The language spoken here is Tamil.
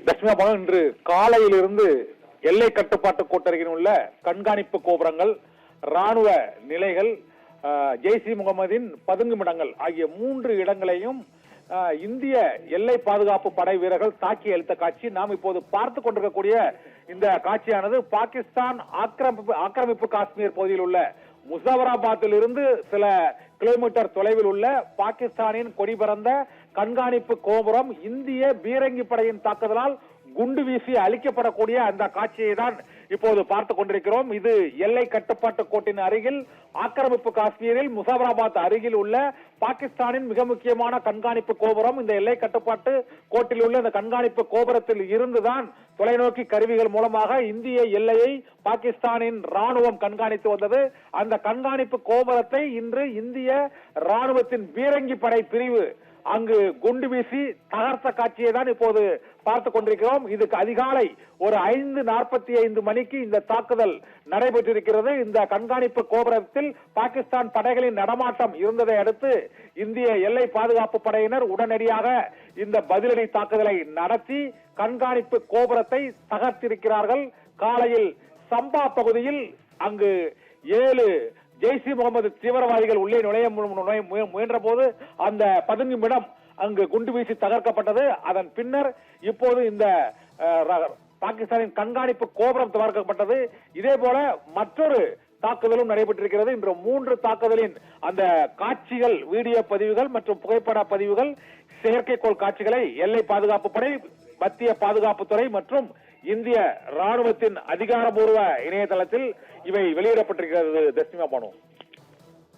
தட்சிண இன்று காலையிலிருந்து எல்லை கட்டுப்பாட்டு கோட்டருகில் உள்ள கண்காணிப்பு கோபுரங்கள், ராணுவ நிலைகள், ஜெய்ஷ் இ முகமதின் பதுங்குமிடங்கள் ஆகிய 3 இடங்களையும் இந்திய எல்லை பாதுகாப்பு படை வீரர்கள் தாக்கி அளித்த காட்சி நாம் இப்போது பார்த்து கொண்டிருக்கக்கூடிய இந்த காட்சியானது பாகிஸ்தான் ஆக்கிரமிப்பு காஷ்மீர் பகுதியில் உள்ள முசாபராபாத்தில் இருந்து சில கிலோமீட்டர் தொலைவில் உள்ள பாகிஸ்தானின் கொடி பறந்த கண்காணிப்பு கோபுரம் இந்திய பீரங்கி படையின் தாக்குதலால் குண்டு வீசி அழிக்கப்படக்கூடிய அந்த காட்சியை தான் இப்போது பார்த்து கொண்டிருக்கிறோம். இது எல்லை கட்டுப்பாட்டு கோட்டின் அருகில் ஆக்கிரமிப்பு காஷ்மீரில் முசாபராபாத் அருகில் உள்ள பாகிஸ்தானின் மிக முக்கியமான கண்காணிப்பு கோபுரம். இந்த எல்லை கட்டுப்பாட்டு கோட்டில் உள்ள இந்த கண்காணிப்பு கோபுரத்தில் இருந்துதான் தொலைநோக்கி கருவிகள் மூலமாக இந்திய எல்லையை பாகிஸ்தானின் ராணுவம் கண்காணித்து வந்தது. அந்த கண்காணிப்பு கோபுரத்தை இன்று இந்திய ராணுவத்தின் பீரங்கி படை பிரிவு அங்கு குண்டு வீசி தகர்த்த காட்சியை தான் இப்போது பார்த்துக் கொண்டிருக்கிறோம். இதுக்கு அதிகாலை ஒரு 5:45 மணிக்கு இந்த தாக்குதல் நடைபெற்றிருக்கிறது. இந்த கண்காணிப்பு கோபுரத்தில் பாகிஸ்தான் படைகளின் நடமாட்டம் இருந்ததை அடுத்து இந்திய எல்லை பாதுகாப்பு படையினர் உடனடியாக இந்த பதிலடி தாக்குதலை நடத்தி கண்காணிப்பு கோபுரத்தை தகர்த்திருக்கிறார்கள். காலையில் சம்பா பகுதியில் அங்கு 7 ஜெய்ஷ் இ முகமது தீவிரவாதிகள் உள்ளே நுழைய முயன்ற போது அந்த பதுங்குமிடம் அங்கு குண்டு வீசி தகர்க்கப்பட்டது. அதன் பின்னர் இப்போது இந்த பாகிஸ்தானின் கண்காணிப்பு கோபுரம் தகர்க்கப்பட்டது. இதே போல மற்றொரு தாக்குதலும் நடைபெற்றிருக்கிறது. இன்று 3 தாக்குதலின் அந்த காட்சிகள், வீடியோ பதிவுகள் மற்றும் புகைப்பட பதிவுகள், செயற்கைக்கோள் காட்சிகளை எல்லை பாதுகாப்பு படை, மத்திய பாதுகாப்புத்துறை மற்றும் இந்திய ராணுவத்தின் அதிகாரப்பூர்வ இணையதளத்தில் இவை வெளியிடப்பட்டிருக்கிறது. தஸ்னிமா பானு.